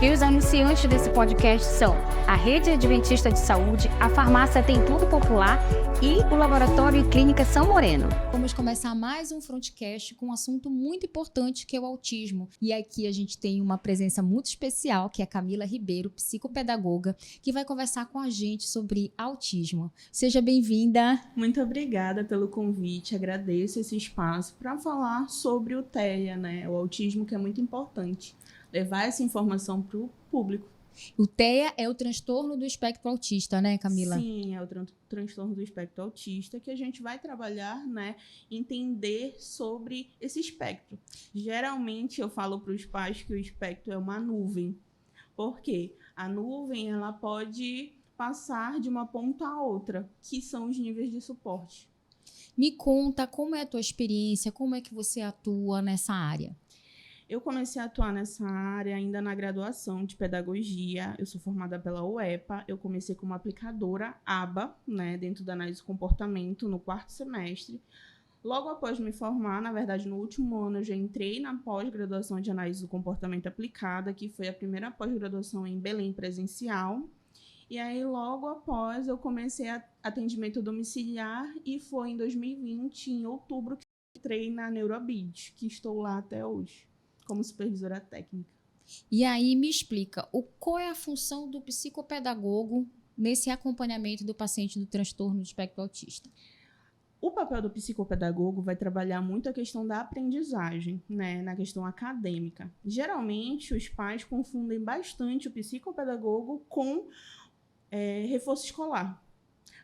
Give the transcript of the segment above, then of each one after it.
E os anunciantes desse podcast são a Rede Adventista de Saúde, a Farmácia Tem Tudo Popular e o Laboratório e Clínica São Moreno. Vamos começar mais um Frontcast com um assunto muito importante, que é o autismo. E aqui a gente tem uma presença muito especial, que é a Camila Ribeiro, psicopedagoga, que vai conversar com a gente sobre autismo. Seja bem-vinda. Muito obrigada pelo convite, agradeço esse espaço para falar sobre o TEA, né? O autismo, que é muito importante, levar essa informação para o público. O TEA é o transtorno do espectro autista, né, Camila? Sim, é o transtorno do espectro autista que a gente vai trabalhar, né, entender sobre esse espectro. Geralmente eu falo para os pais que o espectro é uma nuvem. Por quê? A nuvem, ela pode passar de uma ponta a outra, que são os níveis de suporte. Me conta como é a tua experiência, como é que você atua nessa área? Eu comecei a atuar nessa área ainda na graduação de pedagogia. Eu sou formada pela UEPA. Eu comecei como aplicadora ABA, né, dentro da análise do comportamento, no 4º semestre. Logo após me formar, na verdade, no último ano, eu já entrei na pós-graduação de análise do comportamento aplicada, que foi a primeira pós-graduação em Belém presencial. E aí, logo após, eu comecei atendimento domiciliar e foi em 2020, em outubro, que eu entrei na Neurobid, que estou lá até hoje, como supervisora técnica. E aí me explica, qual é a função do psicopedagogo nesse acompanhamento do paciente do transtorno do espectro autista? O papel do psicopedagogo vai trabalhar muito a questão da aprendizagem, né, na questão acadêmica. Geralmente, os pais confundem bastante o psicopedagogo com reforço escolar,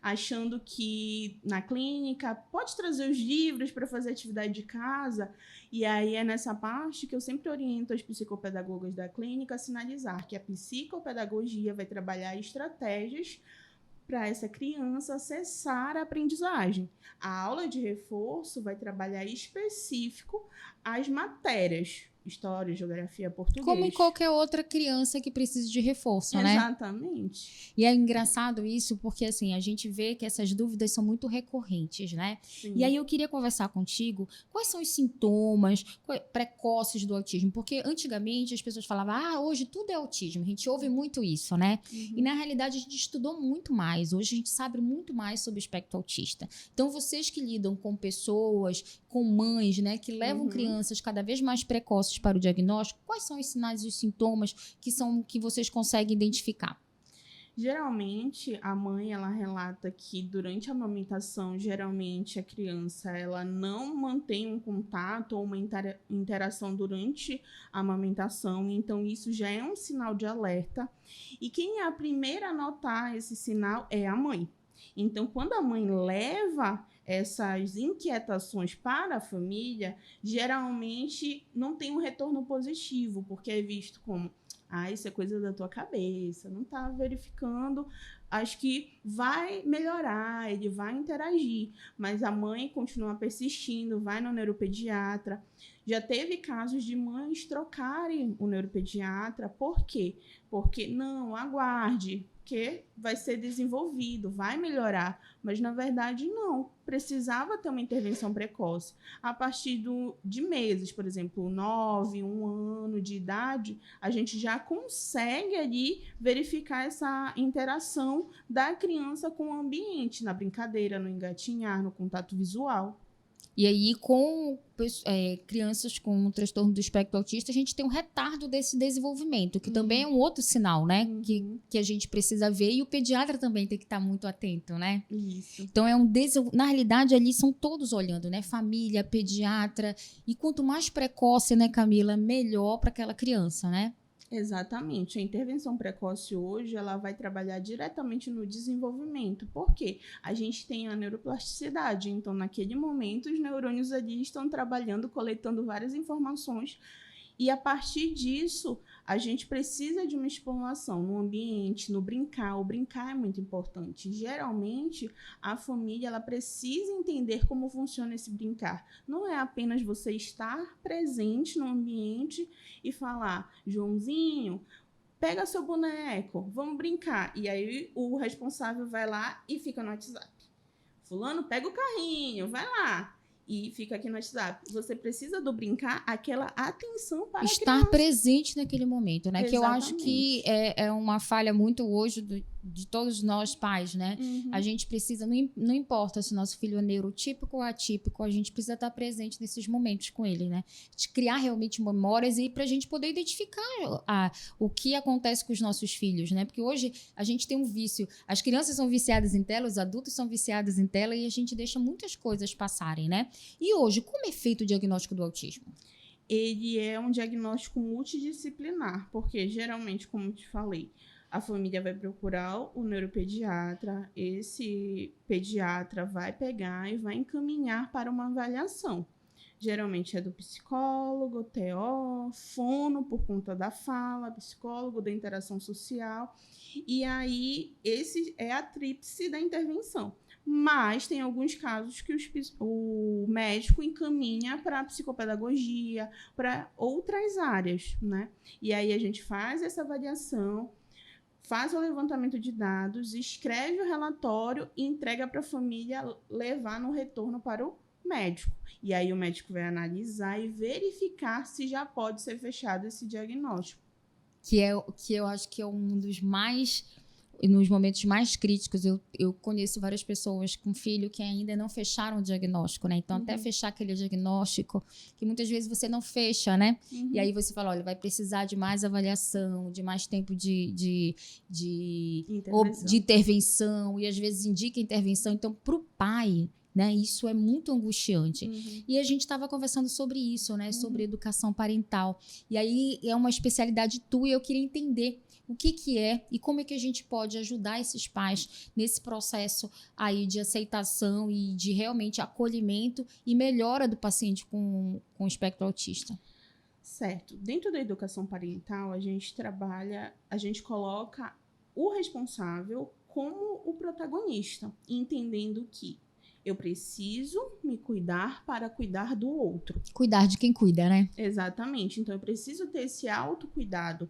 achando que na clínica pode trazer os livros para fazer atividade de casa, e aí é nessa parte que eu sempre oriento as psicopedagogas da clínica a sinalizar que a psicopedagogia vai trabalhar estratégias para essa criança acessar a aprendizagem. A aula de reforço vai trabalhar específico as matérias, história, geografia, português. Como em qualquer outra criança que precise de reforço, né? Exatamente. E é engraçado isso porque, assim, a gente vê que essas dúvidas são muito recorrentes, né? Sim. E aí eu queria conversar contigo, quais são os sintomas precoces do autismo? Porque antigamente as pessoas falavam, hoje tudo é autismo. A gente ouve muito isso, né? Uhum. E na realidade a gente estudou muito mais. Hoje a gente sabe muito mais sobre o espectro autista. Então vocês que lidam com pessoas, com mães, né, que levam crianças cada vez mais precoces para o diagnóstico, quais são os sinais e os sintomas que vocês conseguem identificar? Geralmente, a mãe, ela relata que durante a amamentação, geralmente a criança, ela não mantém um contato ou uma interação durante a amamentação, então isso já é um sinal de alerta. E quem é a primeira a notar esse sinal é a mãe. Então, quando a mãe leva essas inquietações para a família, geralmente não tem um retorno positivo, porque é visto como, isso é coisa da tua cabeça, não está verificando, acho que vai melhorar, ele vai interagir, mas a mãe continua persistindo, vai no neuropediatra. Já teve casos de mães trocarem o neuropediatra, por quê? Porque, não, aguarde, que vai ser desenvolvido, vai melhorar, mas na verdade não, precisava ter uma intervenção precoce. A partir de meses, por exemplo, 9, 1 ano de idade, a gente já consegue ali verificar essa interação da criança com o ambiente, na brincadeira, no engatinhar, no contato visual. E aí, com crianças com um transtorno do espectro autista, a gente tem um retardo desse desenvolvimento, que também é um outro sinal, né? Que a gente precisa ver, e o pediatra também tem que estar muito atento, né? Isso. Então, na realidade, ali são todos olhando, né? Família, pediatra, e quanto mais precoce, né, Camila, melhor para aquela criança, né? Exatamente. A intervenção precoce hoje, ela vai trabalhar diretamente no desenvolvimento. Por quê? A gente tem a neuroplasticidade. Então, naquele momento, os neurônios ali estão trabalhando, coletando várias informações. E, a partir disso, a gente precisa de uma estimulação no ambiente, no brincar. O brincar é muito importante. Geralmente, a família ela precisa entender como funciona esse brincar. Não é apenas você estar presente no ambiente e falar, Joãozinho, pega seu boneco, vamos brincar. E aí, o responsável vai lá e fica no WhatsApp. Fulano, pega o carrinho, vai lá. E fica aqui no WhatsApp. Você precisa do brincar, aquela atenção para a Estar criança. presente naquele momento, né? Que eu acho Exatamente. que é uma falha muito hoje de todos nós pais, né? Uhum. A gente precisa, não importa se nosso filho é neurotípico ou atípico, a gente precisa estar presente nesses momentos com ele, né? De criar realmente memórias e para a gente poder identificar o que acontece com os nossos filhos, né? Porque hoje a gente tem um vício. As crianças são viciadas em tela, os adultos são viciados em tela e a gente deixa muitas coisas passarem, né? E hoje, como é feito o diagnóstico do autismo? Ele é um diagnóstico multidisciplinar, porque geralmente, como eu te falei, a família vai procurar o neuropediatra, esse pediatra vai pegar e vai encaminhar para uma avaliação. Geralmente é do psicólogo, TO, fono por conta da fala, psicólogo da interação social. E aí, esse é a tríplice da intervenção. Mas tem alguns casos que o médico encaminha para a psicopedagogia, para outras áreas, né? E aí a gente faz essa avaliação, faz o levantamento de dados, escreve o relatório e entrega para a família levar no retorno para o médico. E aí o médico vai analisar e verificar se já pode ser fechado esse diagnóstico. Que eu acho que é um dos mais... Nos momentos mais críticos, eu conheço várias pessoas com filho que ainda não fecharam o diagnóstico, né? Então, até fechar aquele diagnóstico, que muitas vezes você não fecha, né? E aí você fala, olha, vai precisar de mais avaliação, de mais tempo de intervenção, e às vezes indica intervenção. Então, para o pai, né, isso é muito angustiante. E a gente estava conversando sobre isso, né? Sobre educação parental. E aí é uma especialidade tua e eu queria entender o que é e como é que a gente pode ajudar esses pais nesse processo aí de aceitação e de realmente acolhimento e melhora do paciente com espectro autista. Certo. Dentro da educação parental, a gente coloca o responsável como o protagonista, entendendo que eu preciso me cuidar para cuidar do outro. Cuidar de quem cuida, né? Exatamente. Então, eu preciso ter esse autocuidado.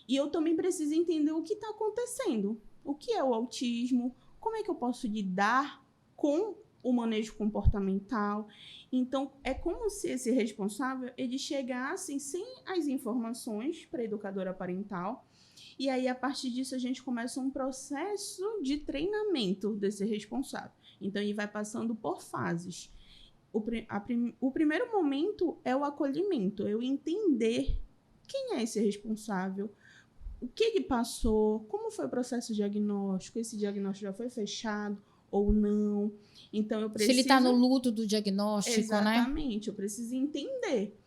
E eu também preciso entender o que está acontecendo. O que é o autismo? Como é que eu posso lidar com o manejo comportamental? Então, é como se esse responsável ele chegasse sem as informações para a educadora parental. E aí, a partir disso, a gente começa um processo de treinamento desse responsável. Então, ele vai passando por fases. O primeiro momento é o acolhimento, eu entender quem é esse responsável, o que ele passou, como foi o processo diagnóstico, esse diagnóstico já foi fechado ou não. Então, eu preciso... Se ele está no luto do diagnóstico, Exatamente, eu preciso entender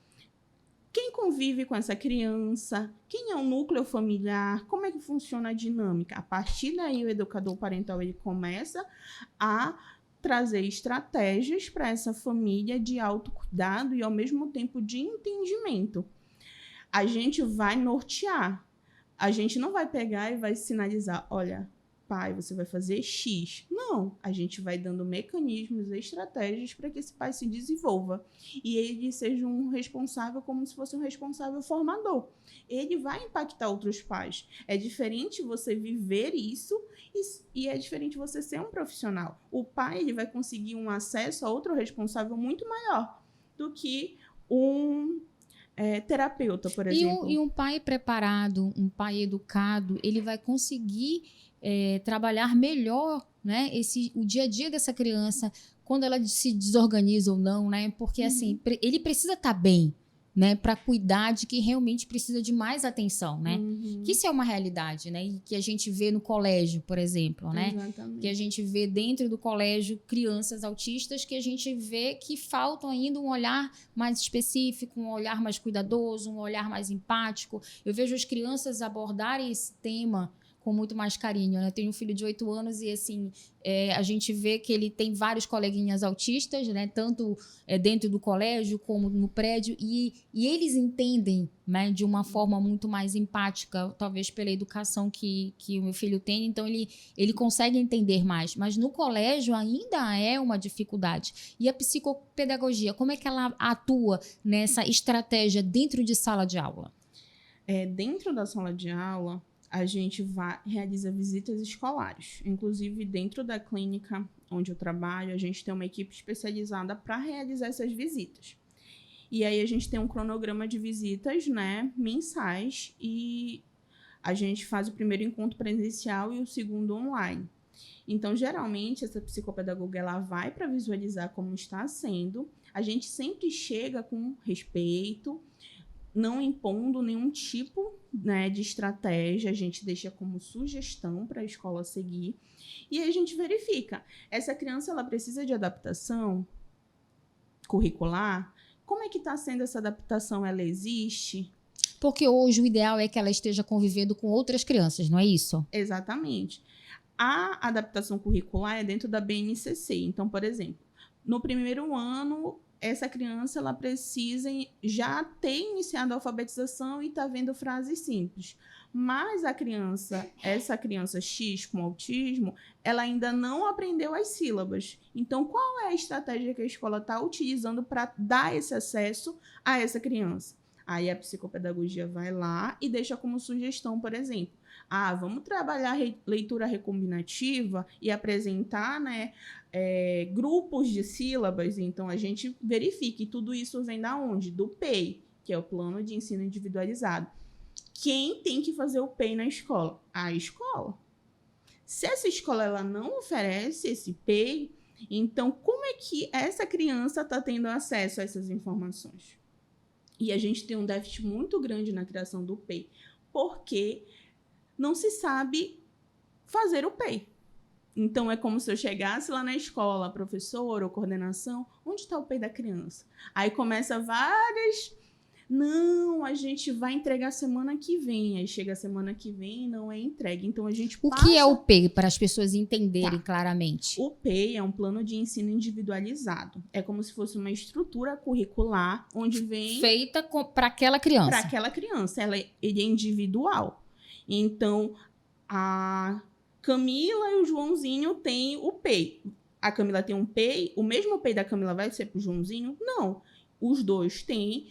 quem convive com essa criança, quem é o núcleo familiar, como é que funciona a dinâmica. A partir daí, o educador parental ele começa a trazer estratégias para essa família de autocuidado e, ao mesmo tempo, de entendimento. A gente vai nortear. A gente não vai pegar e vai sinalizar, olha, pai, você vai fazer X. Não, a gente vai dando mecanismos e estratégias para que esse pai se desenvolva. E ele seja um responsável como se fosse um responsável formador. Ele vai impactar outros pais. É diferente você viver isso e é diferente você ser um profissional. O pai ele vai conseguir um acesso a outro responsável muito maior do que um... terapeuta, por exemplo. E um pai preparado, um pai educado, ele vai conseguir trabalhar melhor, né, o dia a dia dessa criança, quando ela se desorganiza ou não, né? Porque assim, ele precisa estar bem, né, para cuidar de que realmente precisa de mais atenção, né? Que isso é uma realidade, né? E que a gente vê no colégio, por exemplo, né? Exatamente. Que a gente vê dentro do colégio crianças autistas que a gente vê que faltam ainda um olhar mais específico, um olhar mais cuidadoso, um olhar mais empático. Eu vejo as crianças abordarem esse tema com muito mais carinho, né? Eu tenho um filho de 8 anos e, assim, a gente vê que ele tem vários coleguinhas autistas, né? Tanto dentro do colégio como no prédio, e eles entendem, né? De uma forma muito mais empática, talvez pela educação que o meu filho tem, então ele consegue entender mais. Mas no colégio ainda é uma dificuldade. E a psicopedagogia, como é que ela atua nessa estratégia dentro de sala de aula? Dentro da sala de aula, a gente realiza visitas escolares. Inclusive, dentro da clínica onde eu trabalho, a gente tem uma equipe especializada para realizar essas visitas. E aí a gente tem um cronograma de visitas, né, mensais, e a gente faz o primeiro encontro presencial e o segundo online. Então, geralmente, essa psicopedagoga ela vai para visualizar como está sendo. A gente sempre chega com respeito, não impondo nenhum tipo, né, de estratégia. A gente deixa como sugestão para a escola seguir. E aí a gente verifica. Essa criança ela precisa de adaptação curricular? Como é que está sendo essa adaptação? Ela existe? Porque hoje o ideal é que ela esteja convivendo com outras crianças, não é isso? Exatamente. A adaptação curricular é dentro da BNCC. Então, por exemplo, no primeiro ano, essa criança ela precisa já ter iniciado a alfabetização e está vendo frases simples. Mas essa criança X com autismo, ela ainda não aprendeu as sílabas. Então, qual é a estratégia que a escola está utilizando para dar esse acesso a essa criança? Aí a psicopedagogia vai lá e deixa como sugestão, por exemplo, vamos trabalhar leitura recombinativa e apresentar, né, grupos de sílabas. Então, a gente verifica e tudo isso vem da onde? Do PEI, que é o Plano de Ensino Individualizado. Quem tem que fazer o PEI na escola? A escola. Se essa escola ela não oferece esse PEI, então como é que essa criança está tendo acesso a essas informações? E a gente tem um déficit muito grande na criação do PEI, porque não se sabe fazer o PEI. Então, é como se eu chegasse lá na escola, professor ou coordenação, onde está o PEI da criança? Aí começa várias... Não, a gente vai entregar semana que vem. Aí chega a semana que vem e não é entregue. Então, a gente passa... O que é o PEI, para as pessoas entenderem claramente? O PEI é um plano de ensino individualizado. É como se fosse uma estrutura curricular onde vem... Feita para aquela criança. Para aquela criança. Ele é individual. Então, a Camila e o Joãozinho têm o PEI. A Camila tem um PEI. O mesmo PEI da Camila vai ser para o Joãozinho? Não. Os dois têm...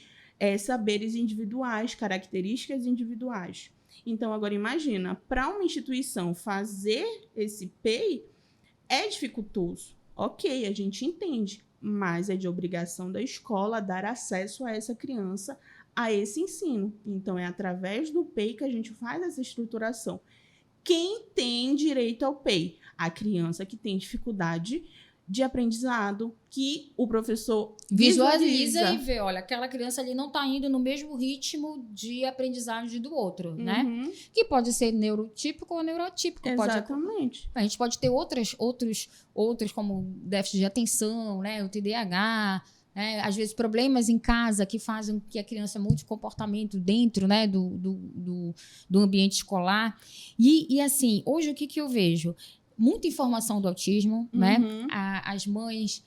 saberes individuais, características individuais. Então, agora imagina, para uma instituição fazer esse PEI é dificultoso. Ok, a gente entende, mas é de obrigação da escola dar acesso a essa criança a esse ensino. Então, é através do PEI que a gente faz essa estruturação. Quem tem direito ao PEI? A criança que tem dificuldade de aprendizado, que o professor visualiza e vê, olha, aquela criança ali não está indo no mesmo ritmo de aprendizagem do outro, né? Que pode ser neurotípico ou neurotípico. Exatamente. A gente pode ter outros como déficit de atenção, né? O TDAH, né? Às vezes problemas em casa que fazem que a criança mude o comportamento dentro, né, do ambiente escolar. E assim, hoje o que eu vejo? Muita informação do autismo, né? As mães,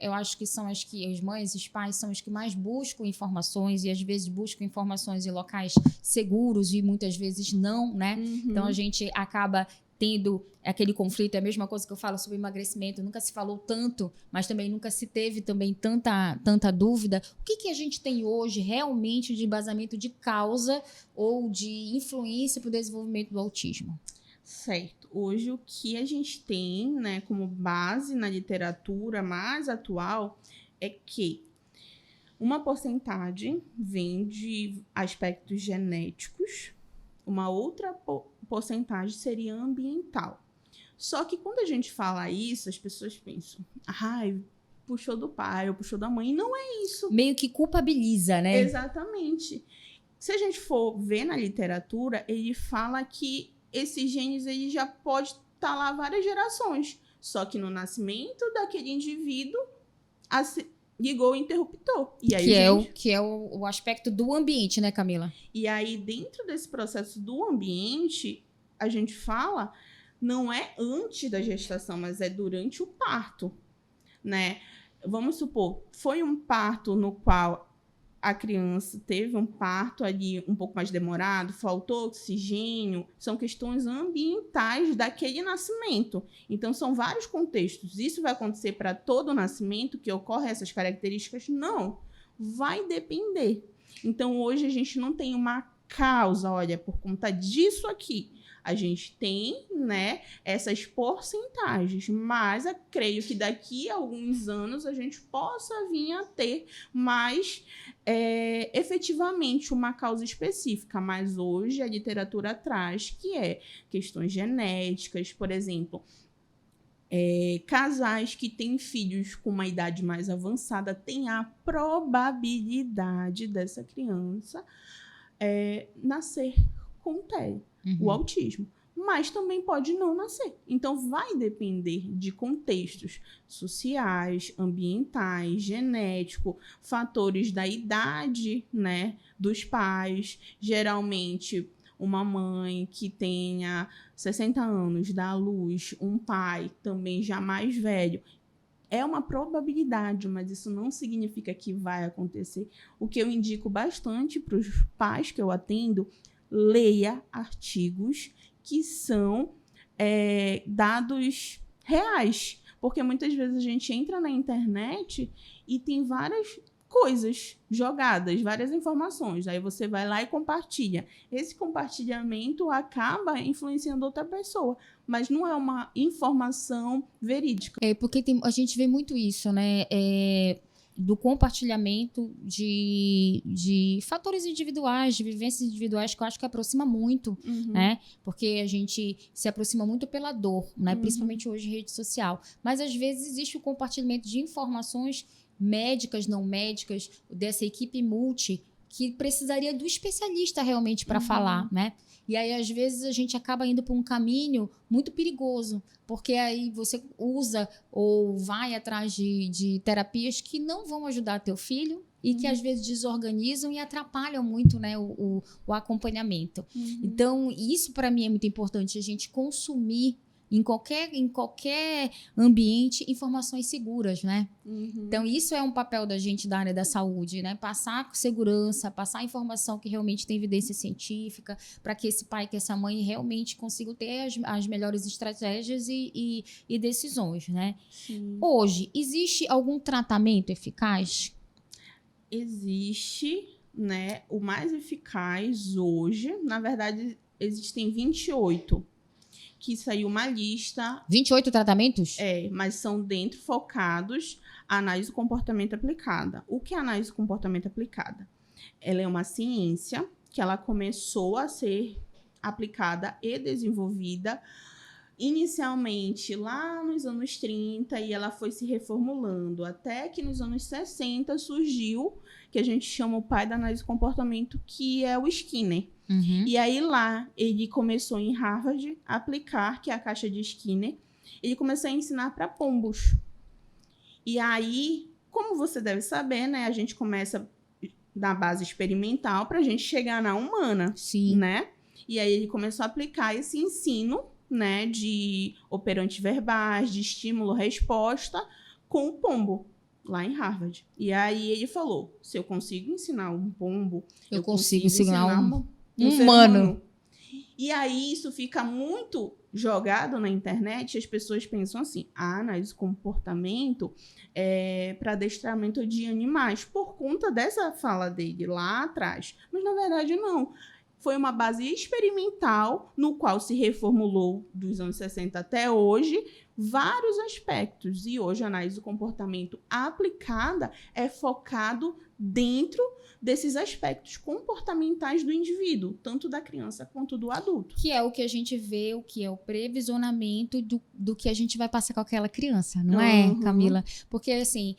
eu acho que são as mães e os pais são os que mais buscam informações e às vezes buscam informações em locais seguros e muitas vezes não, né? Então a gente acaba tendo aquele conflito. É a mesma coisa que eu falo sobre emagrecimento. Nunca se falou tanto, mas também nunca se teve também tanta dúvida. O que a gente tem hoje realmente de embasamento de causa ou de influência para o desenvolvimento do autismo? Certo. Hoje, o que a gente tem, né, como base na literatura mais atual é que uma porcentagem vem de aspectos genéticos, uma outra porcentagem seria ambiental. Só que quando a gente fala isso, as pessoas pensam, puxou do pai ou puxou da mãe. E não é isso. Meio que culpabiliza, né? Exatamente. Se a gente for ver na literatura, ele fala que esses genes ele já pode estar lá várias gerações. Só que no nascimento daquele indivíduo ligou o interruptor. E aí, que é o aspecto do ambiente, né, Camila? E aí, dentro desse processo do ambiente, a gente fala, não é antes da gestação, mas é durante o parto, né? Vamos supor, foi um parto no qual a criança teve um parto ali um pouco mais demorado, faltou oxigênio, são questões ambientais daquele nascimento. Então, são vários contextos. Isso vai acontecer para todo nascimento que ocorre essas características? Não, vai depender. Então, hoje a gente não tem uma causa, olha, por conta disso aqui, a gente tem, né, essas porcentagens, mas eu creio que daqui a alguns anos a gente possa vir a ter mais efetivamente uma causa específica, mas hoje a literatura traz que é questões genéticas, por exemplo, casais que têm filhos com uma idade mais avançada têm a probabilidade dessa criança nascer com TEA, o autismo. Mas também pode não nascer. Então, vai depender de contextos sociais, ambientais, genético, fatores da idade, né, dos pais. Geralmente, uma mãe que tenha 60 anos dá à luz, um pai também já mais velho. É uma probabilidade, mas isso não significa que vai acontecer. O que eu indico bastante para os pais que eu atendo, leia artigos que são dados reais. Porque muitas vezes a gente entra na internet e tem várias coisas jogadas, várias informações. Aí você vai lá e compartilha. Esse compartilhamento acaba influenciando outra pessoa, mas não é uma informação verídica. Porque a gente vê muito isso, né? Do compartilhamento de fatores individuais, de vivências individuais, que eu acho que aproxima muito, né? Porque a gente se aproxima muito pela dor, né? Principalmente hoje em rede social. Mas, às vezes, existe o compartilhamento de informações médicas, não médicas, dessa equipe multi, que precisaria do especialista realmente para falar, né? E aí, às vezes, a gente acaba indo por um caminho muito perigoso, porque aí você usa ou vai atrás de terapias que não vão ajudar teu filho e que, às vezes, desorganizam e atrapalham muito, né, o acompanhamento. Então, isso, para mim, é muito importante, a gente consumir em qualquer ambiente, informações seguras, né? Então, isso é um papel da gente da área da saúde, né? Passar segurança, passar informação que realmente tem evidência científica, para que esse pai, que essa mãe realmente consigam ter as melhores estratégias e decisões, né? Sim. Hoje, existe algum tratamento eficaz? Existe, né? O mais eficaz hoje, na verdade, existem 28. Que saiu uma lista. 28 tratamentos? Mas são focados a análise do comportamento aplicada. O que é análise do comportamento aplicada? Ela é uma ciência que ela começou a ser aplicada e desenvolvida inicialmente lá nos anos 30 e ela foi se reformulando até que nos anos 60 surgiu, que a gente chama o pai da análise do comportamento, que é o Skinner. E aí lá, ele começou em Harvard a aplicar, que é a caixa de Skinner, ele começou a ensinar para pombos. E aí, como você deve saber, né, a gente começa da base experimental para a gente chegar na humana. Sim. Né? E aí ele começou a aplicar esse ensino, né, de operantes verbais, de estímulo-resposta com o pombo, lá em Harvard. E aí ele falou, se eu consigo ensinar um pombo, eu consigo ensinar um humano. E aí isso fica muito jogado na internet, as pessoas pensam assim, análise de comportamento para adestramento de animais, por conta dessa fala dele lá atrás. Mas na verdade não. Foi uma base experimental no qual se reformulou dos anos 60 até hoje vários aspectos. E hoje a análise do comportamento aplicada é focado dentro desses aspectos comportamentais do indivíduo, tanto da criança quanto do adulto. Que é o que a gente vê, o que é o previsionamento do que a gente vai passar com aquela criança, não é, Camila? Porque, assim,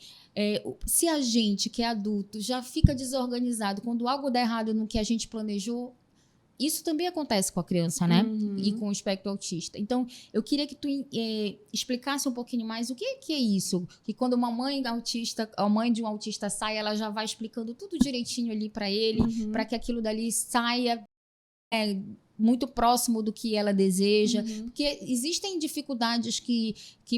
se a gente, que é adulto, já fica desorganizado quando algo dá errado no que a gente planejou, isso também acontece com a criança, né? E com o espectro autista. Então, eu queria que tu explicasse um pouquinho mais o que é isso. Que quando uma mãe autista, a mãe de um autista sai, ela já vai explicando tudo direitinho ali para ele, para que aquilo dali saia muito próximo do que ela deseja. Porque existem dificuldades que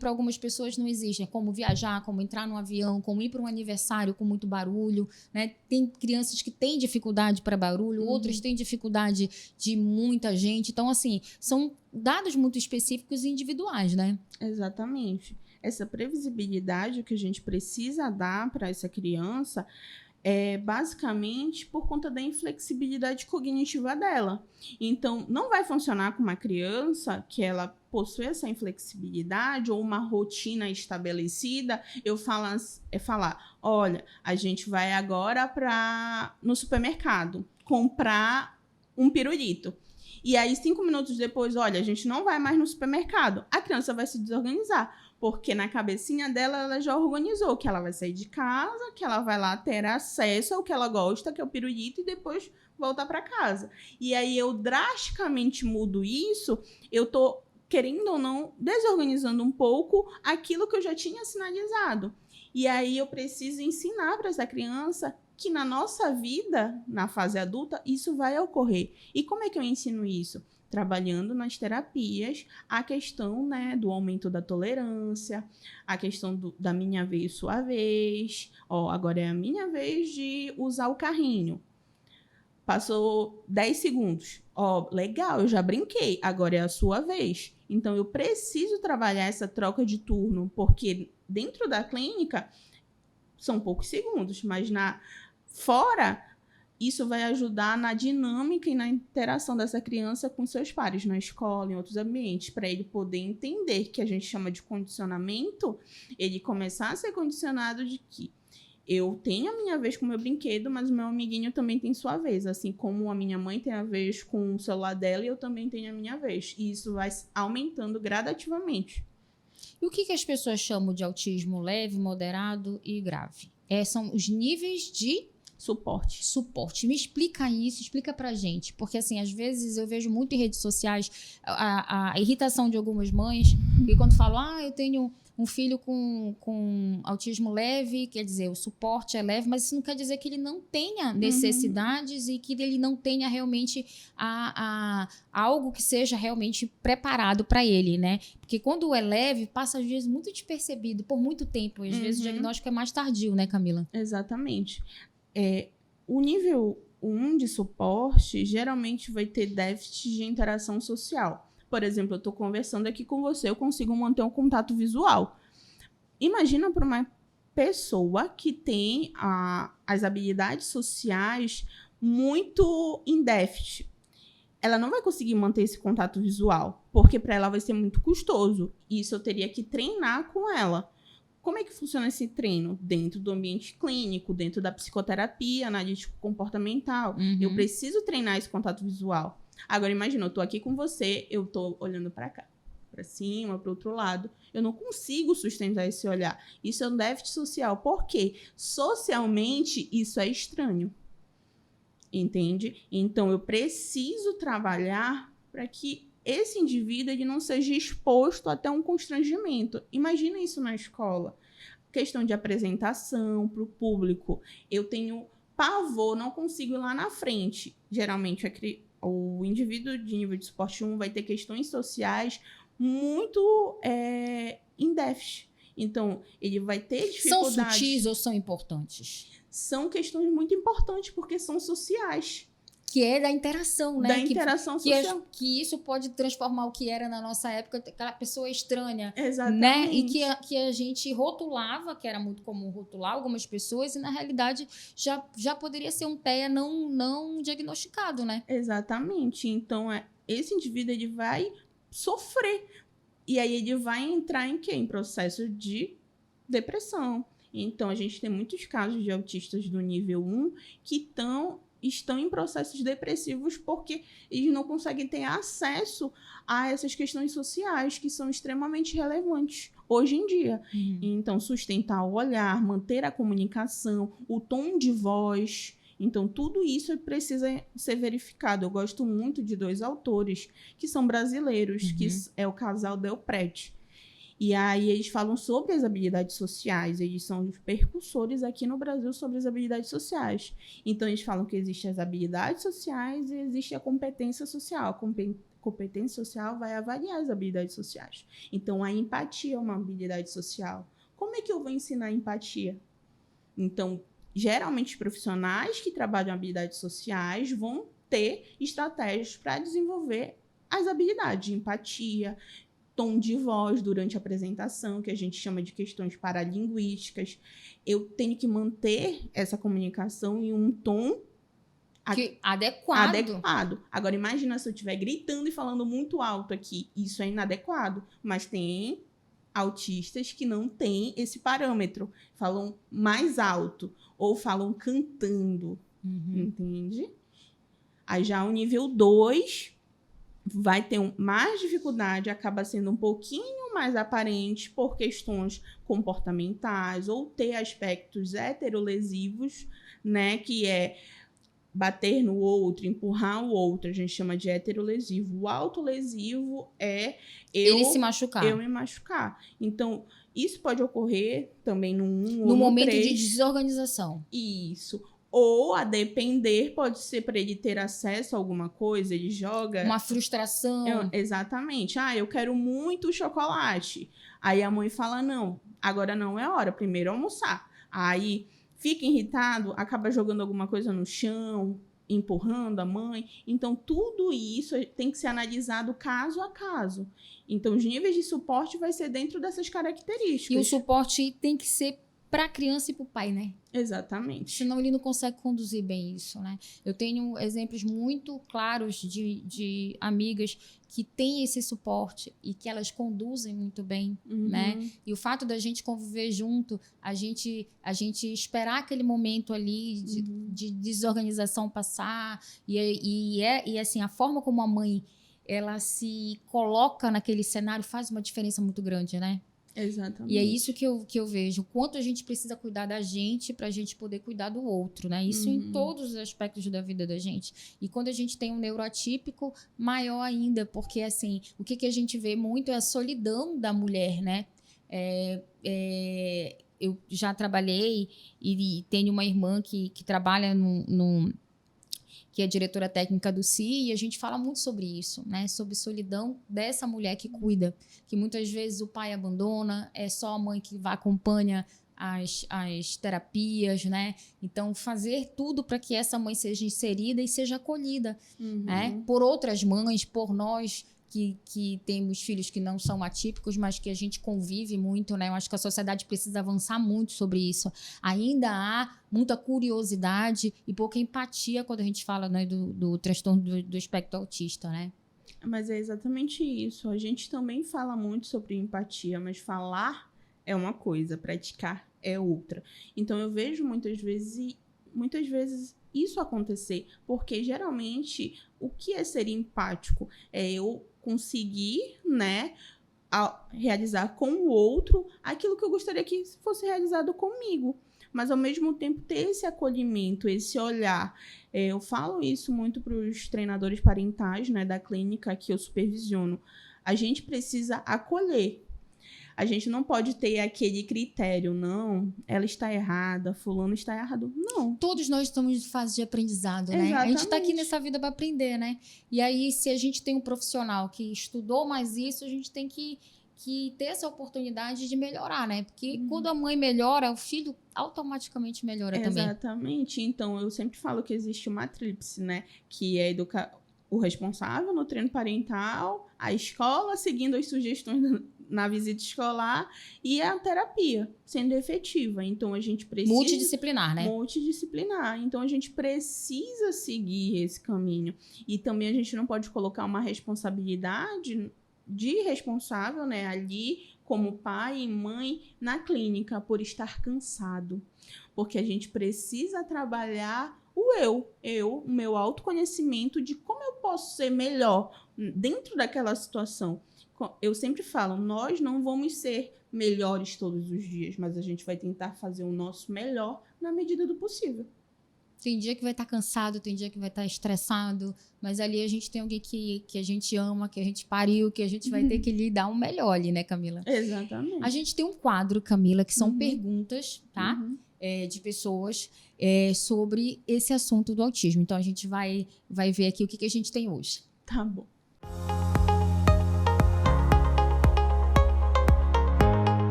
para algumas pessoas não existem, como viajar, como entrar num avião, como ir para um aniversário com muito barulho, né? Tem crianças que têm dificuldade para barulho, outras têm dificuldade de muita gente. Então, assim, são dados muito específicos e individuais, né? Exatamente. Essa previsibilidade que a gente precisa dar para essa criança basicamente por conta da inflexibilidade cognitiva dela. Então, não vai funcionar com uma criança que ela possui essa inflexibilidade ou uma rotina estabelecida, eu falar, olha, a gente vai agora no supermercado comprar um pirulito. E aí, 5 minutos depois, olha, a gente não vai mais no supermercado. A criança vai se desorganizar, porque na cabecinha dela, ela já organizou que ela vai sair de casa, que ela vai lá ter acesso ao que ela gosta, que é o pirulito, e depois voltar para casa. E aí, eu drasticamente mudo isso, eu tô, querendo ou não, desorganizando um pouco aquilo que eu já tinha sinalizado. E aí, eu preciso ensinar para essa criança que na nossa vida, na fase adulta, isso vai ocorrer. E como é que eu ensino isso? Trabalhando nas terapias, a questão, né, do aumento da tolerância, a questão da minha vez, sua vez. Agora é a minha vez de usar o carrinho. Passou 10 segundos. Legal, eu já brinquei, agora é a sua vez. Então, eu preciso trabalhar essa troca de turno, porque dentro da clínica são poucos segundos, mas fora, isso vai ajudar na dinâmica e na interação dessa criança com seus pares, na escola, em outros ambientes, para ele poder entender, que a gente chama de condicionamento, ele começar a ser condicionado de que eu tenho a minha vez com o meu brinquedo, mas o meu amiguinho também tem sua vez, assim como a minha mãe tem a vez com o celular dela e eu também tenho a minha vez. E isso vai aumentando gradativamente. E o que as pessoas chamam de autismo leve, moderado e grave? São os níveis de suporte. Me explica isso, explica pra gente. Porque, assim, às vezes eu vejo muito em redes sociais a irritação de algumas mães, que quando falam, eu tenho um filho com autismo leve, quer dizer, o suporte é leve, mas isso não quer dizer que ele não tenha necessidades e que ele não tenha realmente algo que seja realmente preparado para ele, né? Porque quando é leve, passa às vezes muito despercebido por muito tempo. E às vezes o diagnóstico é mais tardio, né, Camila? Exatamente. O nível 1 de suporte geralmente vai ter déficit de interação social. Por exemplo, eu estou conversando aqui com você, eu consigo manter um contato visual. Imagina para uma pessoa que tem as habilidades sociais muito em déficit. Ela não vai conseguir manter esse contato visual, porque para ela vai ser muito custoso. Isso eu teria que treinar com ela. Como é que funciona esse treino? Dentro do ambiente clínico, dentro da psicoterapia, analítico comportamental. Eu preciso treinar esse contato visual. Agora, imagina, eu tô aqui com você, eu tô olhando para cá, para cima, para o outro lado. Eu não consigo sustentar esse olhar. Isso é um déficit social. Por quê? Socialmente, isso é estranho. Entende? Então, eu preciso trabalhar para que esse indivíduo ele não seja exposto até um constrangimento. Imagina isso na escola. Questão de apresentação para o público. Eu tenho pavor, não consigo ir lá na frente. Geralmente, o indivíduo de nível de suporte 1 vai ter questões sociais muito em déficit. Então, ele vai ter dificuldades. São sutis ou são importantes? São questões muito importantes, porque são sociais. Que é da interação, né? Da interação social. Que isso pode transformar o que era na nossa época, aquela pessoa estranha. Exatamente. Né? E que a gente rotulava, que era muito comum rotular algumas pessoas, e na realidade já poderia ser um TEA não diagnosticado, né? Exatamente. Então, esse indivíduo ele vai sofrer. E aí ele vai entrar em quê? Em processo de depressão. Então, a gente tem muitos casos de autistas do nível 1 que estão em processos depressivos porque eles não conseguem ter acesso a essas questões sociais que são extremamente relevantes hoje em dia. Então, sustentar o olhar, manter a comunicação, o tom de voz. Então, tudo isso precisa ser verificado. Eu gosto muito de 2 autores que são brasileiros, que é o casal Del Prete. E aí eles falam sobre as habilidades sociais, eles são os percussores aqui no Brasil sobre as habilidades sociais. Então, eles falam que existem as habilidades sociais e existe a competência social. A competência social vai avaliar as habilidades sociais. Então, a empatia é uma habilidade social. Como é que eu vou ensinar empatia? Então, geralmente, os profissionais que trabalham habilidades sociais vão ter estratégias para desenvolver as habilidades de empatia, tom de voz durante a apresentação, que a gente chama de questões paralinguísticas. Eu tenho que manter essa comunicação em um tom adequado. Agora, imagina se eu estiver gritando e falando muito alto aqui. Isso é inadequado. Mas tem autistas que não têm esse parâmetro. Falam mais alto ou falam cantando. Entende? Aí já o nível 2 vai ter mais dificuldade, acaba sendo um pouquinho mais aparente por questões comportamentais ou ter aspectos heterolesivos, né? Que é bater no outro, empurrar o outro, a gente chama de heterolesivo. O autolesivo é ele se machucar. Eu me machucar. Então, isso pode ocorrer também no 1 ou no momento 3. de desorganização. Isso. Ou, a depender, pode ser para ele ter acesso a alguma coisa, ele joga... Uma frustração. Exatamente. Eu quero muito chocolate. Aí a mãe fala, não, agora não é hora, primeiro almoçar. Aí fica irritado, acaba jogando alguma coisa no chão, empurrando a mãe. Então, tudo isso tem que ser analisado caso a caso. Então, os níveis de suporte vai ser dentro dessas características. E o suporte tem que ser para a criança e para o pai, né? Exatamente. Senão ele não consegue conduzir bem isso, né? Eu tenho exemplos muito claros de amigas que têm esse suporte e que elas conduzem muito bem, né? E o fato da gente conviver junto, a gente esperar aquele momento ali de desorganização passar e assim, a forma como a mãe ela se coloca naquele cenário faz uma diferença muito grande, né? Exatamente. E é isso que eu vejo. O quanto a gente precisa cuidar da gente para a gente poder cuidar do outro, né? Isso em todos os aspectos da vida da gente. E quando a gente tem um neuroatípico, maior ainda. Porque, assim, o que a gente vê muito é a solidão da mulher, né? Eu já trabalhei e tenho uma irmã que trabalha que é diretora técnica do CI, e a gente fala muito sobre isso, né? Sobre solidão dessa mulher que cuida, que muitas vezes o pai abandona, é só a mãe que acompanha as terapias, né? Então, fazer tudo para que essa mãe seja inserida e seja acolhida, né? Por outras mães, por nós que temos filhos que não são atípicos, mas que a gente convive muito, né? Eu acho que a sociedade precisa avançar muito sobre isso. Ainda há muita curiosidade e pouca empatia quando a gente fala, né, do transtorno do espectro autista, né? Mas é exatamente isso. A gente também fala muito sobre empatia, mas falar é uma coisa, praticar é outra. Então, eu vejo muitas vezes isso acontecer, porque geralmente o que é ser empático? É eu conseguir, né, realizar com o outro aquilo que eu gostaria que fosse realizado comigo, mas ao mesmo tempo ter esse acolhimento, esse olhar. Eu falo isso muito para os treinadores parentais, né, da clínica que eu supervisiono. A gente precisa acolher. A gente não pode ter aquele critério, não, ela está errada, fulano está errado. Não. Todos nós estamos em fase de aprendizado, né? Exatamente. A gente está aqui nessa vida para aprender, né? E aí, se a gente tem um profissional que estudou mais isso, a gente tem que ter essa oportunidade de melhorar, né? Porque quando a mãe melhora, o filho automaticamente melhora também. Exatamente. Então, eu sempre falo que existe uma tríplice, né? Que é o responsável no treino parental, a escola seguindo as sugestões na visita escolar e a terapia sendo efetiva. Então, a gente precisa... Multidisciplinar, né? Multidisciplinar. Então, a gente precisa seguir esse caminho. E também a gente não pode colocar uma responsabilidade de responsável, né, ali como pai e mãe na clínica por estar cansado. Porque a gente precisa trabalhar o meu autoconhecimento de como eu posso ser melhor dentro daquela situação. Eu sempre falo, nós não vamos ser melhores todos os dias, mas a gente vai tentar fazer o nosso melhor na medida do possível. Tem dia que vai estar cansado, tem dia que vai estar estressado, mas ali a gente tem alguém que a gente ama, que a gente pariu, que a gente vai ter que lhe dar um melhor ali, né, Camila? Exatamente. A gente tem um quadro, Camila, que são perguntas, tá? De pessoas sobre esse assunto do autismo. Então, a gente vai ver aqui o que a gente tem hoje. Tá bom.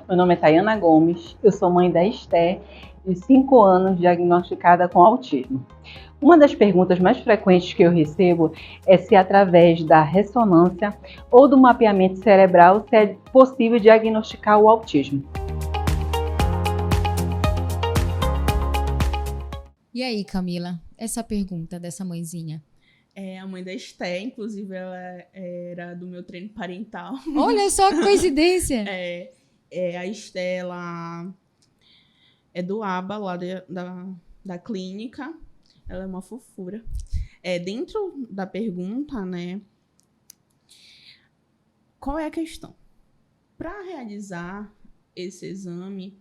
Meu nome é Tayana Gomes, eu sou mãe da Esté de 5 anos diagnosticada com autismo. Uma das perguntas mais frequentes que eu recebo é se através da ressonância ou do mapeamento cerebral se é possível diagnosticar o autismo. E aí, Camila, essa pergunta dessa mãezinha? É a mãe da Esté, inclusive ela era do meu treino parental. Olha só que coincidência! A Esté, ela é do ABA, lá da clínica. Ela é uma fofura. Dentro da pergunta, né? Qual é a questão? Para realizar esse exame,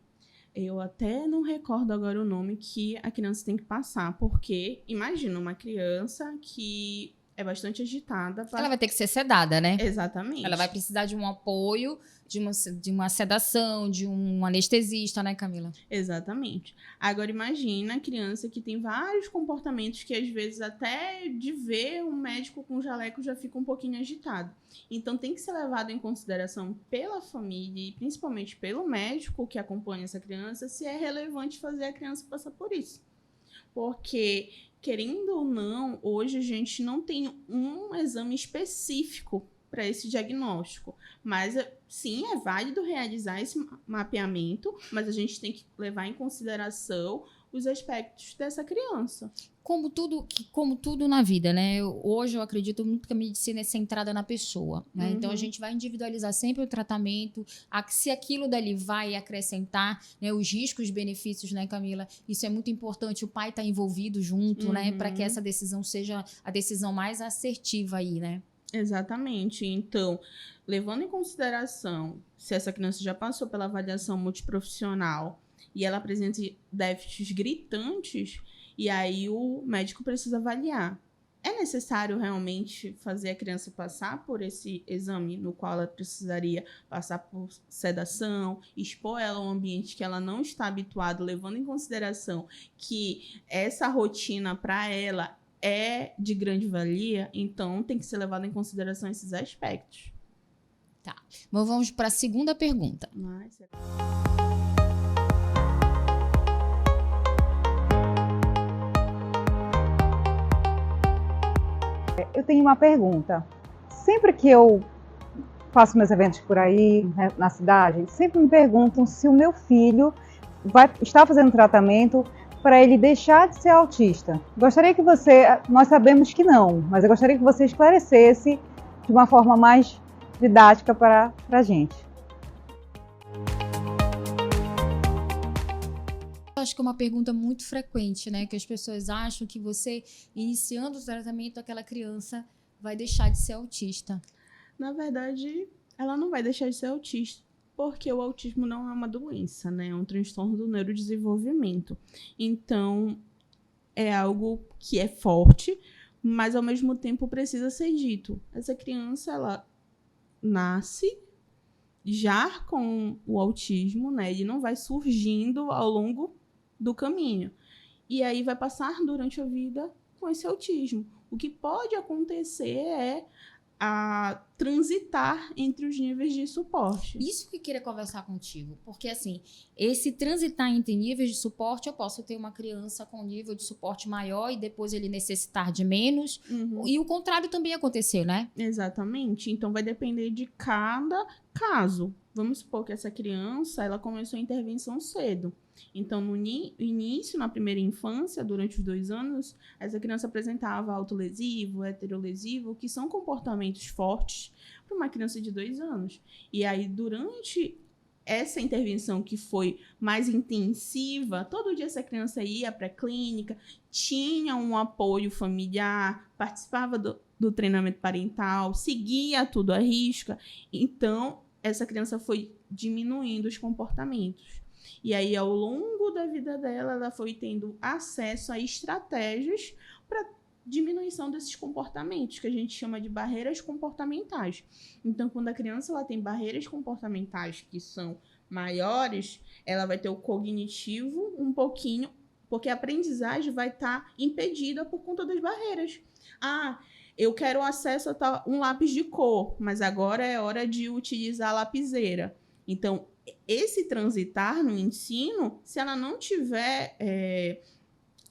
eu até não recordo agora o nome que a criança tem que passar, porque imagina uma criança que é bastante agitada. Ela vai ter que ser sedada, né? Exatamente. Ela vai precisar de um apoio, de uma sedação, de um anestesista, né, Camila? Exatamente. Agora imagina a criança que tem vários comportamentos que às vezes até de ver um médico com jaleco já fica um pouquinho agitado. Então tem que ser levado em consideração pela família e principalmente pelo médico que acompanha essa criança se é relevante fazer a criança passar por isso. Porque, querendo ou não, hoje a gente não tem um exame específico para esse diagnóstico. Mas, sim, é válido realizar esse mapeamento, mas a gente tem que levar em consideração os aspectos dessa criança. Como tudo na vida, né? Hoje eu acredito muito que a medicina é centrada na pessoa, né? Então a gente vai individualizar sempre o tratamento, se aquilo dali vai acrescentar, né, os riscos, os benefícios, né, Camila? Isso é muito importante, o pai estar envolvido junto, né? Para que essa decisão seja a decisão mais assertiva aí, né? Exatamente. Então, levando em consideração se essa criança já passou pela avaliação multiprofissional e ela apresenta déficits gritantes, e aí o médico precisa avaliar. É necessário realmente fazer a criança passar por esse exame no qual ela precisaria passar por sedação, expor ela a um ambiente que ela não está habituada, levando em consideração que essa rotina para ela é de grande valia, então tem que ser levado em consideração esses aspectos. Tá. Mas vamos para a segunda pergunta. Eu tenho uma pergunta. Sempre que eu faço meus eventos por aí, né, na cidade, sempre me perguntam se o meu filho está fazendo tratamento para ele deixar de ser autista. Gostaria que nós sabemos que não, mas eu gostaria que você esclarecesse de uma forma mais didática para a gente. Acho que é uma pergunta muito frequente, né? Que as pessoas acham que você, iniciando o tratamento daquela criança, vai deixar de ser autista. Na verdade, ela não vai deixar de ser autista, porque o autismo não é uma doença, né? É um transtorno do neurodesenvolvimento. Então, é algo que é forte, mas ao mesmo tempo precisa ser dito. Essa criança, ela nasce já com o autismo, né? Ele não vai surgindo ao longo do caminho. E aí vai passar durante a vida com esse autismo. O que pode acontecer é a transitar entre os níveis de suporte. Isso que eu queria conversar contigo, porque assim, esse transitar entre níveis de suporte, eu posso ter uma criança com nível de suporte maior e depois ele necessitar de menos, e o contrário também acontecer, né? Exatamente, então vai depender de cada caso. Vamos supor que essa criança, ela começou a intervenção cedo. Então, no início, na primeira infância, durante os 2 anos, essa criança apresentava autolesivo, heterolesivo, que são comportamentos fortes para uma criança de 2 anos. E aí, durante essa intervenção que foi mais intensiva, todo dia essa criança ia para a clínica, tinha um apoio familiar, participava do treinamento parental, seguia tudo à risca. Então, essa criança foi diminuindo os comportamentos. E aí, ao longo da vida dela, ela foi tendo acesso a estratégias para diminuição desses comportamentos, que a gente chama de barreiras comportamentais. Então, quando a criança ela tem barreiras comportamentais que são maiores, ela vai ter o cognitivo um pouquinho, porque a aprendizagem vai estar impedida por conta das barreiras. Eu quero acesso a um lápis de cor, mas agora é hora de utilizar a lapiseira. Então, esse transitar no ensino, se ela não tiver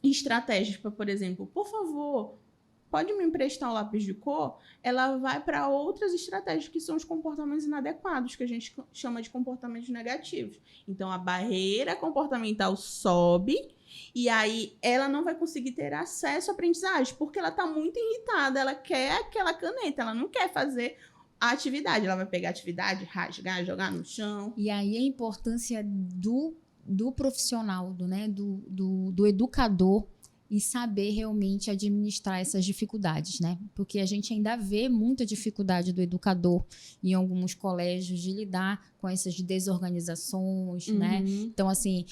estratégias para, por exemplo, por favor, pode me emprestar um lápis de cor, ela vai para outras estratégias que são os comportamentos inadequados, que a gente chama de comportamentos negativos. Então, a barreira comportamental sobe e aí ela não vai conseguir ter acesso à aprendizagem, porque ela está muito irritada, ela quer aquela caneta, ela não quer fazer a atividade, ela vai pegar a atividade, rasgar, jogar no chão. E aí a importância do profissional, do educador, e saber realmente administrar essas dificuldades, né? Porque a gente ainda vê muita dificuldade do educador em alguns colégios de lidar com essas desorganizações, né? Então, assim,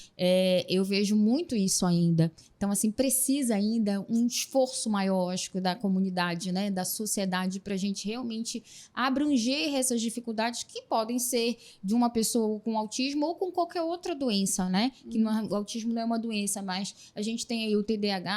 eu vejo muito isso ainda. Então, assim, precisa ainda um esforço maior, acho que, da comunidade, né? Da sociedade, para a gente realmente abranger essas dificuldades que podem ser de uma pessoa com autismo ou com qualquer outra doença, né? Que o autismo não é uma doença, mas a gente tem aí o TDAH,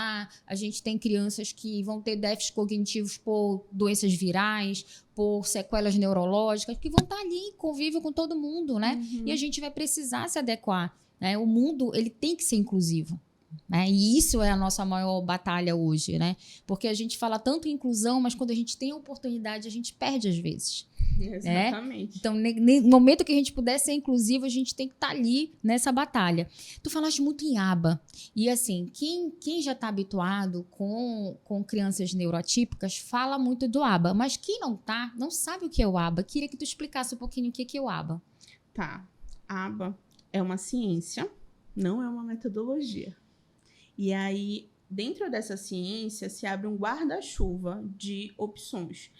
a gente tem crianças que vão ter déficits cognitivos por doenças virais, por sequelas neurológicas, que vão estar ali em convívio com todo mundo, né? E a gente vai precisar se adequar, né? O mundo, ele tem que ser inclusivo, né? E isso é a nossa maior batalha hoje, né? Porque a gente fala tanto em inclusão, mas quando a gente tem a oportunidade, a gente perde às vezes. Exatamente. Então, no momento que a gente puder ser inclusivo, a gente tem que estar ali nessa batalha. Tu falaste muito em aba. E assim, quem já está habituado com crianças neuroatípicas fala muito do aba. Mas quem não sabe o que é o aba. Queria que tu explicasse um pouquinho o que é o aba. Tá. Aba é uma ciência, não é uma metodologia. E aí, dentro dessa ciência, se abre um guarda-chuva de opções.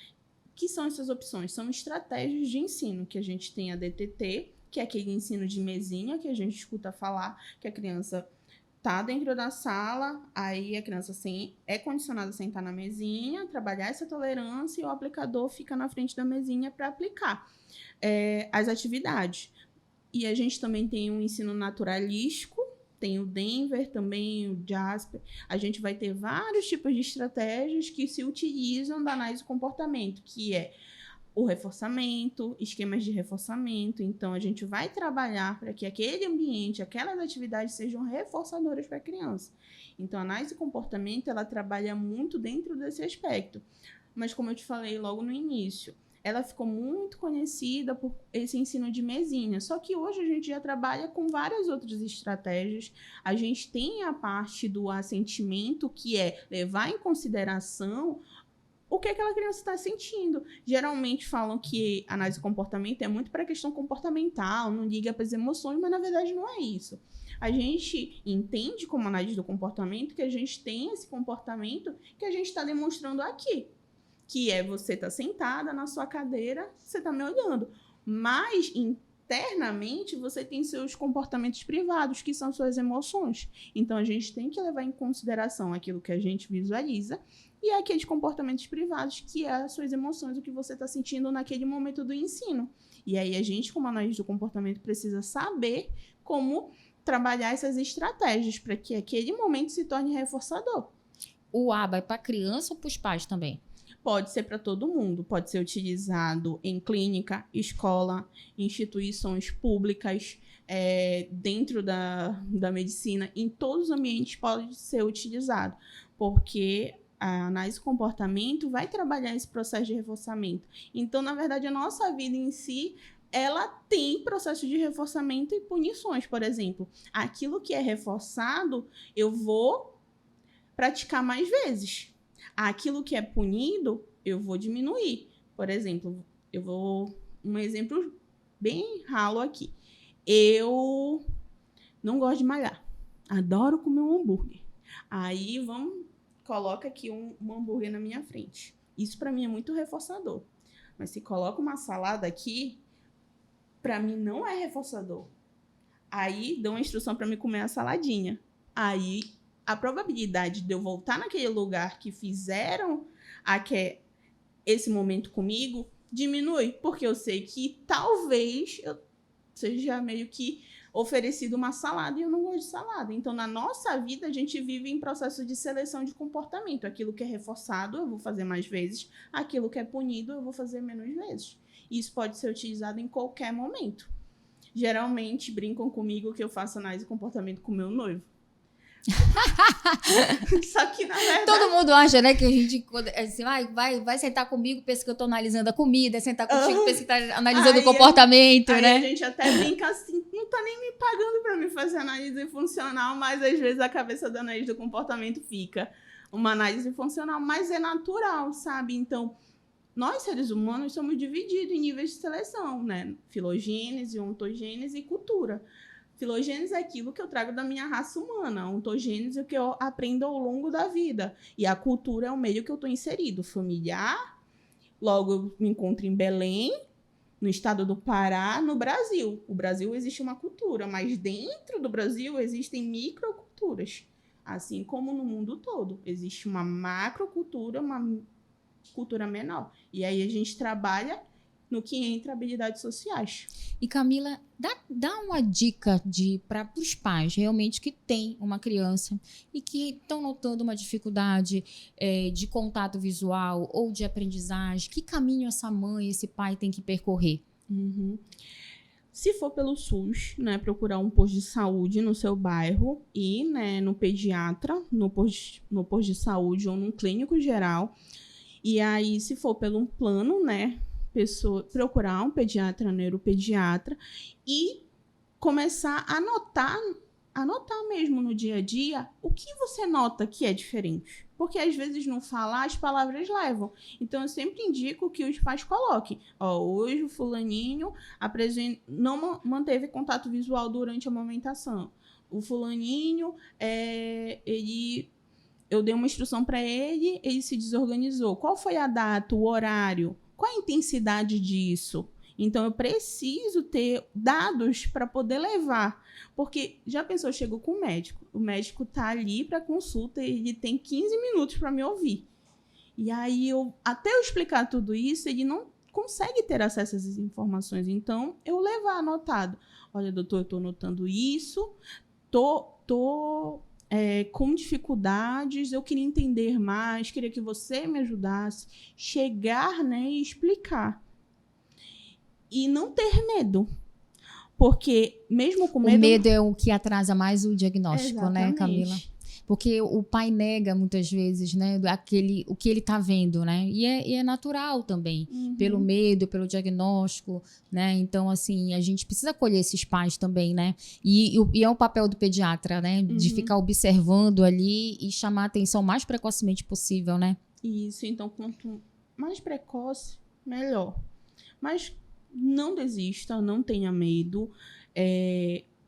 O que são essas opções? São estratégias de ensino, que a gente tem a DTT, que é aquele ensino de mesinha que a gente escuta falar, que a criança tá dentro da sala, aí a criança é condicionada a sentar na mesinha, trabalhar essa tolerância e o aplicador fica na frente da mesinha para aplicar as atividades. E a gente também tem um ensino naturalístico, tem o Denver também, o Jasper. A gente vai ter vários tipos de estratégias que se utilizam da análise do comportamento, que é o reforçamento, esquemas de reforçamento. Então, a gente vai trabalhar para que aquele ambiente, aquelas atividades sejam reforçadoras para a criança. Então, a análise do comportamento, ela trabalha muito dentro desse aspecto. Mas, como eu te falei logo no início, ela ficou muito conhecida por esse ensino de mesinha. Só que hoje a gente já trabalha com várias outras estratégias. A gente tem a parte do assentimento, que é levar em consideração o que aquela criança está sentindo. Geralmente falam que a análise do comportamento é muito para a questão comportamental, não liga para as emoções, mas na verdade não é isso. A gente entende como análise do comportamento que a gente tem esse comportamento que a gente está demonstrando aqui. Que é você tá sentada na sua cadeira, você tá me olhando. Mas, internamente, você tem seus comportamentos privados, que são suas emoções. Então, a gente tem que levar em consideração aquilo que a gente visualiza e aqueles comportamentos privados, que é as suas emoções, o que você tá sentindo naquele momento do ensino. E aí, a gente, como analista do comportamento, precisa saber como trabalhar essas estratégias para que aquele momento se torne reforçador. O aba é para criança ou para os pais também? Pode ser para todo mundo, pode ser utilizado em clínica, escola, instituições públicas, dentro da medicina, em todos os ambientes pode ser utilizado, porque a análise do comportamento vai trabalhar esse processo de reforçamento. Então, na verdade, a nossa vida em si, ela tem processo de reforçamento e punições, por exemplo. Aquilo que é reforçado, eu vou praticar mais vezes. Aquilo que é punido, eu vou diminuir. Por exemplo, um exemplo bem ralo aqui. Eu não gosto de malhar. Adoro comer um hambúrguer. Aí, coloca aqui um hambúrguer na minha frente. Isso para mim é muito reforçador. Mas se coloca uma salada aqui, para mim não é reforçador. Aí, dão uma instrução para mim comer a saladinha. Aí, a probabilidade de eu voltar naquele lugar que fizeram esse momento comigo diminui, porque eu sei que talvez eu seja meio que oferecido uma salada e eu não gosto de salada. Então, na nossa vida, a gente vive em processo de seleção de comportamento. Aquilo que é reforçado, eu vou fazer mais vezes. Aquilo que é punido, eu vou fazer menos vezes. Isso pode ser utilizado em qualquer momento. Geralmente brincam comigo que eu faço análise de comportamento com meu noivo. Só que, na verdade... Todo mundo acha, né, que a gente assim, vai sentar comigo, pensa que eu tô analisando a comida, sentar contigo, pensa que tá analisando o comportamento, né? A gente até brinca assim, não tá nem me pagando pra me fazer análise funcional, mas às vezes a cabeça da análise do comportamento fica uma análise funcional, mas é natural, sabe? Então, nós, seres humanos, somos divididos em níveis de seleção, né? Filogênese, ontogênese e cultura. Filogênese é aquilo que eu trago da minha raça humana. Ontogênese é o que eu aprendo ao longo da vida. E a cultura é o meio que eu estou inserido. Familiar, logo eu me encontro em Belém, no estado do Pará, no Brasil. O Brasil existe uma cultura, mas dentro do Brasil existem microculturas. Assim como no mundo todo. Existe uma macrocultura, uma cultura menor. E aí a gente trabalha no que entra habilidades sociais. E Camila, dá uma dica para os pais realmente que têm uma criança e que estão notando uma dificuldade de contato visual ou de aprendizagem. Que caminho essa mãe, esse pai tem que percorrer? Uhum. Se for pelo SUS, né, procurar um posto de saúde no seu bairro e, né, no pediatra, no posto de saúde ou num clínico geral. E aí, se for pelo plano, né, procurar um pediatra, neuropediatra e começar a anotar mesmo no dia a dia o que você nota que é diferente. Porque às vezes não falar, as palavras levam. Então, eu sempre indico que os pais coloquem. Hoje o fulaninho não manteve contato visual durante a amamentação. O fulaninho, eu dei uma instrução para ele, ele se desorganizou. Qual foi a data, o horário? Qual a intensidade disso? Então, eu preciso ter dados para poder levar. Porque, já pensou, eu chego com o médico está ali para consulta e ele tem 15 minutos para me ouvir. E aí, até eu explicar tudo isso, ele não consegue ter acesso a essas informações. Então, eu levar anotado. Olha, doutor, eu estou notando isso, tô com dificuldades, eu queria entender mais, queria que você me ajudasse, chegar, né, e explicar. E não ter medo. Porque mesmo com medo... O medo é o que atrasa mais o diagnóstico, Exatamente. Né, Camila? Porque o pai nega muitas vezes, né, o que ele está vendo, né? E é natural também, pelo medo, pelo diagnóstico, né? Então, assim, a gente precisa acolher esses pais também, né? E é o papel do pediatra, né? De ficar observando ali e chamar a atenção o mais precocemente possível, né? Isso, então, quanto mais precoce, melhor. Mas não desista, não tenha medo.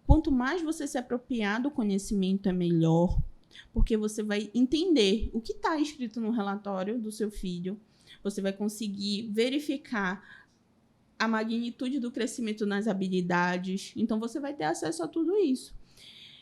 Quanto mais você se apropriar do conhecimento, é melhor. Porque você vai entender o que está escrito no relatório do seu filho. Você vai conseguir verificar a magnitude do crescimento nas habilidades. Então, você vai ter acesso a tudo isso.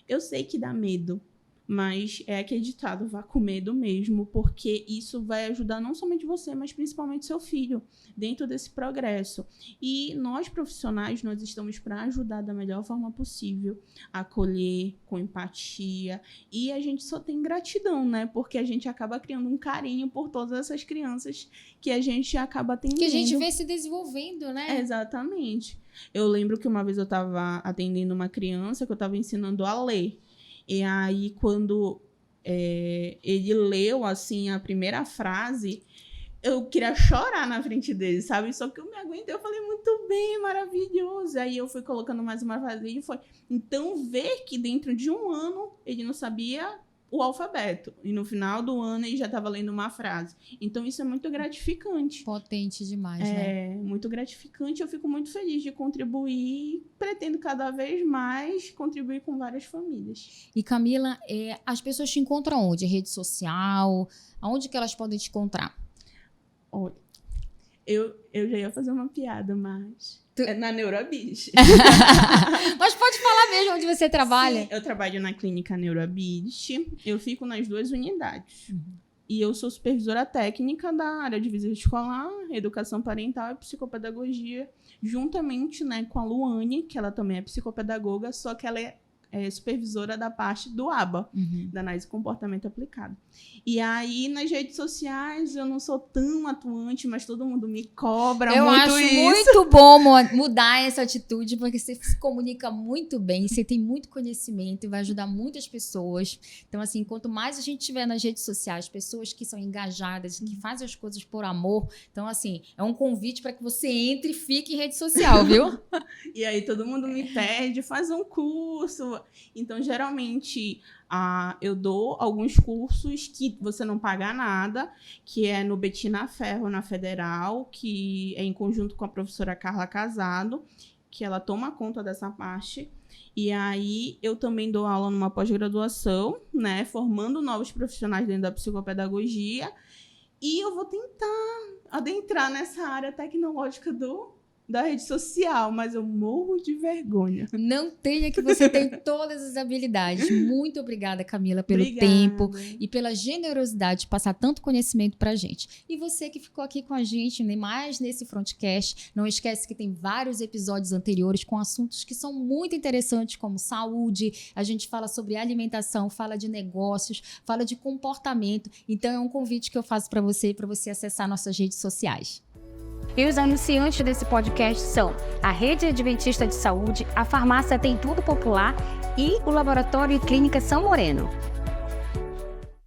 Eu sei que dá medo, mas é aquele ditado, vá com medo mesmo, porque isso vai ajudar não somente você, mas principalmente seu filho, dentro desse progresso. E nós, profissionais, nós estamos para ajudar da melhor forma possível, acolher com empatia, e a gente só tem gratidão, né? Porque a gente acaba criando um carinho por todas essas crianças que a gente acaba atendendo. Que a gente vê se desenvolvendo, né? Exatamente. Eu lembro que uma vez eu estava atendendo uma criança que eu estava ensinando a ler. E aí, quando ele leu, assim, a primeira frase, eu queria chorar na frente dele, sabe? Só que eu me aguentei, eu falei, muito bem, maravilhoso. Aí eu fui colocando mais uma frase e foi... Então, ver que dentro de um ano, ele não sabia o alfabeto. E no final do ano, ele já estava lendo uma frase. Então, isso é muito gratificante. Potente demais, né? É muito gratificante. Eu fico muito feliz de contribuir. Pretendo cada vez mais contribuir com várias famílias. E Camila, as pessoas te encontram onde? Rede social? Aonde que elas podem te encontrar? Olha, eu já ia fazer uma piada, mas... na NeuroAbid. Mas pode falar mesmo onde você trabalha. Sim, eu trabalho na clínica NeuroAbid. Eu fico nas 2 unidades. E eu sou supervisora técnica da área de visita escolar, educação parental e psicopedagogia, juntamente, né, com a Luane, que ela também é psicopedagoga, só que ela é supervisora da parte do ABA, da Análise de Comportamento Aplicado. E aí, nas redes sociais, eu não sou tão atuante, mas todo mundo me cobra muito isso. Eu acho muito bom mudar essa atitude, porque você se comunica muito bem, você tem muito conhecimento e vai ajudar muitas pessoas. Então, assim, quanto mais a gente tiver nas redes sociais, pessoas que são engajadas, que fazem as coisas por amor, então, assim, é um convite para que você entre e fique em rede social, viu? E aí, todo mundo me pede, faz um curso. Então, geralmente, eu dou alguns cursos que você não paga nada, que é no Betina Ferro, na Federal, que é em conjunto com a professora Carla Casado, que ela toma conta dessa parte. E aí, eu também dou aula numa pós-graduação, né, formando novos profissionais dentro da psicopedagogia. E eu vou tentar adentrar nessa área tecnológica da rede social, mas eu morro de vergonha. Não tenha, que você tem todas as habilidades. Muito obrigada, Camila, pelo tempo e pela generosidade de passar tanto conhecimento pra gente. E você que ficou aqui com a gente, né, mais nesse Frontcast, não esquece que tem vários episódios anteriores com assuntos que são muito interessantes, como saúde, a gente fala sobre alimentação, fala de negócios, fala de comportamento. Então é um convite que eu faço para você acessar nossas redes sociais. E os anunciantes desse podcast são a Rede Adventista de Saúde, a Farmácia Tem Tudo Popular e o Laboratório e Clínica São Moreno.